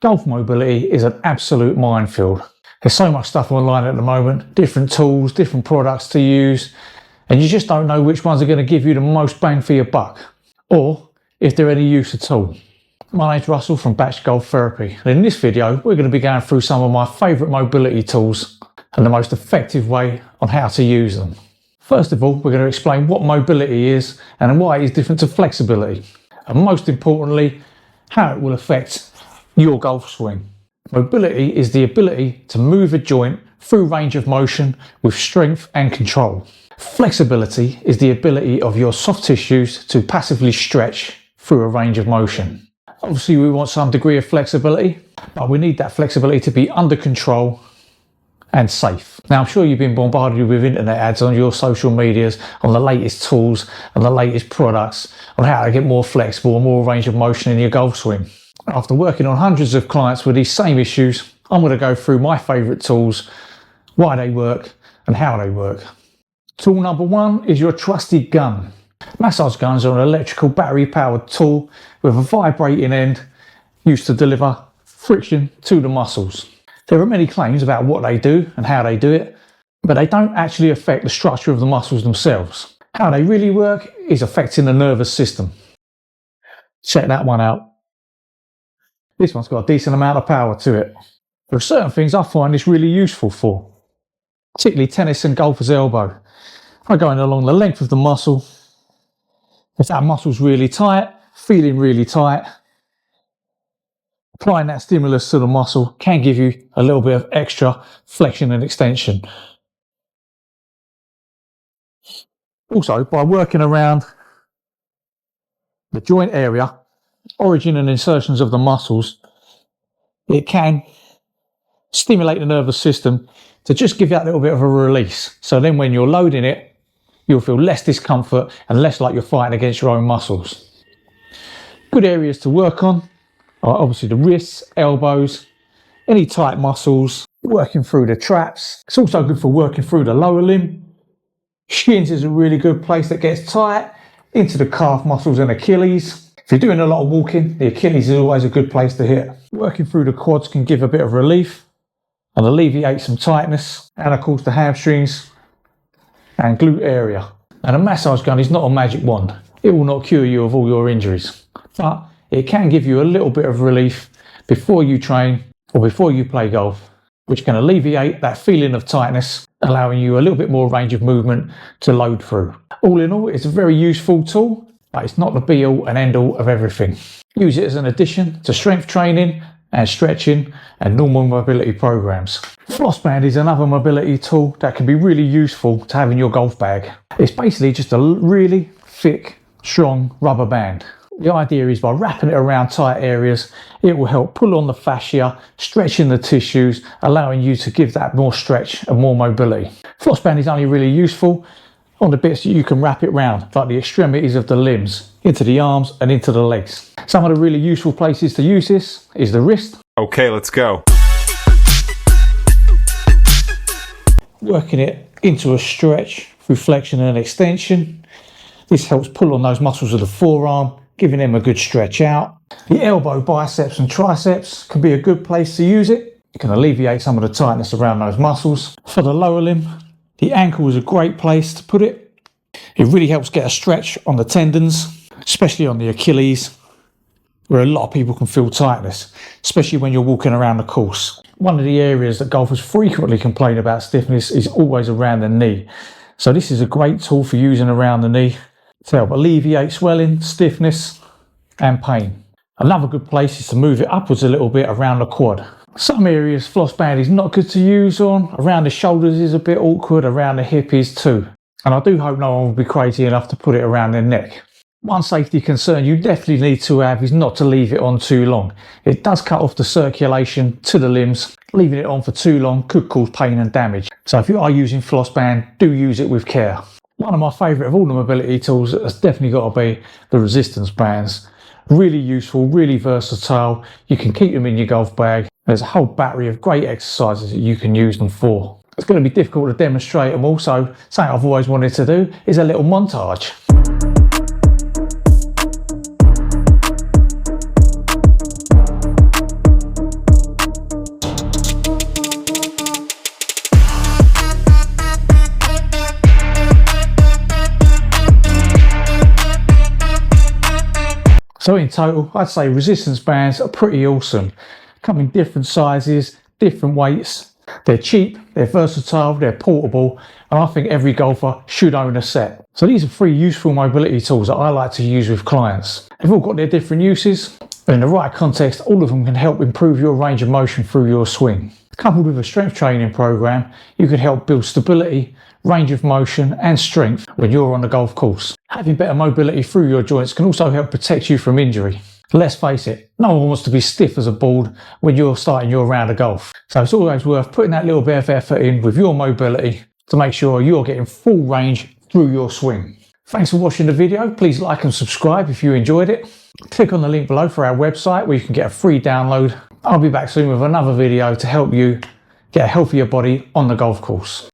Golf mobility is an absolute minefield. There's so much stuff online at the moment, different tools, different products to use, and you just don't know which ones are going to give you the most bang for your buck, or if they're any use at all. My name's Russell from Batch Golf Therapy, and in this video we're going to be going through some of my favourite mobility tools and the most effective way on how to use them. First of all, we're going to explain what mobility is and why it is different to flexibility, and most importantly, how it will affect your golf swing. Mobility is the ability to move a joint through range of motion with strength and control. Flexibility is the ability of your soft tissues to passively stretch through a range of motion. Obviously we want some degree of flexibility, but we need that flexibility to be under control and safe. Now I'm sure you've been bombarded with internet ads on your social medias on the latest tools and the latest products on how to get more flexible and more range of motion in your golf swing. After working on hundreds of clients with these same issues, I'm going to go through my favourite tools, why they work and how they work. Tool number one is your trusted gun. Massage guns are an electrical battery powered tool with a vibrating end used to deliver friction to the muscles. There are many claims about what they do and how they do it, but they don't actually affect the structure of the muscles themselves. How they really work is affecting the nervous system. Check that one out. This one's got a decent amount of power to it. There are certain things I find this really useful for, particularly tennis and golfer's elbow. I'm going along the length of the muscle. If that muscle's really tight, feeling really tight, applying that stimulus to the muscle can give you a little bit of extra flexion and extension. Also, by working around the joint area, origin and insertions of the muscles, it can stimulate the nervous system to just give you that little bit of a release. So then when you're loading it, you'll feel less discomfort and less like you're fighting against your own muscles. Good areas to work on are obviously the wrists, elbows, any tight muscles, working through the traps. It's also good for working through the lower limb. Shins is a really good place that gets tight, into the calf muscles and Achilles. If you're doing a lot of walking, the Achilles is always a good place to hit. Working through the quads can give a bit of relief and alleviate some tightness, and of course the hamstrings and glute area. And a massage gun is not a magic wand. It will not cure you of all your injuries, but it can give you a little bit of relief before you train or before you play golf, which can alleviate that feeling of tightness, allowing you a little bit more range of movement to load through. All in all, it's a very useful tool, but it's not the be all and end all of everything. Use it as an addition to strength training and stretching and normal mobility programs. Floss band is another mobility tool that can be really useful to have in your golf bag. It's basically just a really thick, strong rubber band. The idea is by wrapping it around tight areas, it will help pull on the fascia, stretching the tissues, allowing you to give that more stretch and more mobility. Floss band is only really useful on the bits that you can wrap it round, like the extremities of the limbs, into the arms and into the legs. Some of the really useful places to use this is the wrist. Okay, let's go. Working it into a stretch through flexion and extension. This helps pull on those muscles of the forearm, giving them a good stretch out. The elbow, biceps and triceps can be a good place to use it. It can alleviate some of the tightness around those muscles. For the lower limb, the ankle is a great place to put it. It really helps get a stretch on the tendons, especially on the Achilles, where a lot of people can feel tightness, especially when you're walking around the course. One of the areas that golfers frequently complain about stiffness is always around the knee. So this is a great tool for using around the knee to help alleviate swelling, stiffness and pain. Another good place is to move it upwards a little bit around the quad. Some areas floss band is not good to use on. Around the shoulders is a bit awkward, around the hip is too. And I do hope no one will be crazy enough to put it around their neck. One safety concern you definitely need to have is not to leave it on too long. It does cut off the circulation to the limbs. Leaving it on for too long could cause pain and damage. So if you are using floss band, do use it with care. One of my favourite of all the mobility tools has definitely got to be the resistance bands. Really useful, really versatile. You can keep them in your golf bag. There's a whole battery of great exercises that you can use them for. It's going to be difficult to demonstrate them all, so something I've always wanted to do is a little montage. So in total, I'd say resistance bands are pretty awesome. Come in different sizes, different weights. They're cheap, they're versatile, they're portable, and I think every golfer should own a set. So these are 3 useful mobility tools that I like to use with clients. They've all got their different uses, but in the right context, all of them can help improve your range of motion through your swing. Coupled with a strength training program, you can help build stability, range of motion and strength when you're on the golf course. Having better mobility through your joints can also help protect you from injury. Let's face it, no one wants to be stiff as a board when you're starting your round of golf. So it's always worth putting that little bit of effort in with your mobility to make sure you're getting full range through your swing. Thanks for watching the video. Please like and subscribe if you enjoyed it. Click on the link below for our website where you can get a free download. I'll be back soon with another video to help you get a healthier body on the golf course.